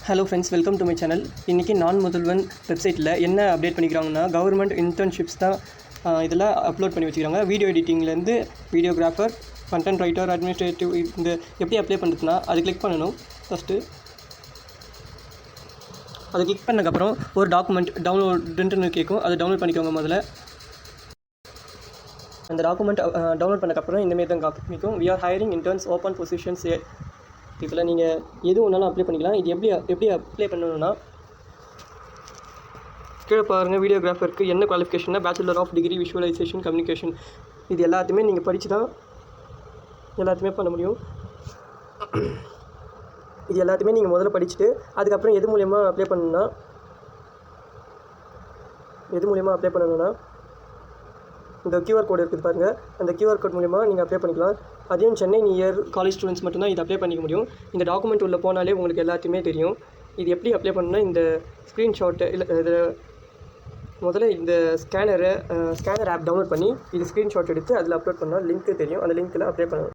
Hello friends, welcome to my channel. இன்றைக்கி நான் முதல்வன் வெப்சைட்டில் என்ன அப்டேட் பண்ணிக்கிறாங்கன்னா, கவர்மெண்ட் இன்டர்ன்ஷிப்ஸ் தான் இதில் அப்லோட் பண்ணி வச்சுக்கிறாங்க. வீடியோ எடிட்டிங்லேருந்து வீடியோகிராஃபர், கண்டென்ட் ரைட்டர், அட்மினிஸ்ட்ரேட்டிவ், இந்த எப்படி அப்ளை பண்ணுறதுனா அது கிளிக் பண்ணணும். ஃபஸ்ட்டு அதை கிளிக் பண்ணதுக்கப்புறம் ஒரு டாக்குமெண்ட் டவுன்லோடுன்ட்டு கேட்கும். அதை டவுன்லோட் பண்ணிக்கோங்க. முதல்ல அந்த டாக்குமெண்ட் டவுன்லோட் பண்ணக்கப்புறம் இந்தமாரி தான் காமிக்கும். We are hiring interns, open positions. இதில் நீங்கள் எது ஒன்றாலும் அப்ளை பண்ணிக்கலாம். இது எப்படி அப்ளை பண்ணணும்னா, கீழே பாருங்கள். வீடியோகிராஃபருக்கு என்ன குவாலிஃபிகேஷன்னா bachelor of degree visualization communication. இது எல்லாத்தையுமே நீங்கள் படித்து தான் எல்லாத்தையுமே பண்ண முடியும். இது எல்லாத்தையுமே நீங்கள் முதல்ல படிச்சுட்டு அதுக்கப்புறம் எது மூலயமா அப்ளை பண்ணணும்னா இந்த QR கோடு இருக்குது பாருங்கள். அந்த QR கோட் மூலிமா நீங்கள் அப்ளை பண்ணிக்கலாம். அதையும் சென்னை நியர் காலேஜ் ஸ்டூடெண்ட்ஸ் மட்டும்தான் இது அப்ளை பண்ணிக்க முடியும். இந்த டாக்குமெண்ட் உள்ளே போனாலே உங்களுக்கு எல்லாத்தையுமே தெரியும். இது எப்படி அப்ளை பண்ணணும்னா, இந்த ஸ்க்ரீன்ஷாட்டு இல்லை இது முதல்ல இந்த ஸ்கேனர் ஆப் டவுன்லோட் பண்ணி இது ஸ்க்ரீன்ஷாட் எடுத்து அதில் அப்லோட் பண்ணால் லிங்க்கு தெரியும். அந்த லிங்க்கில் அப்ளை பண்ணணும்.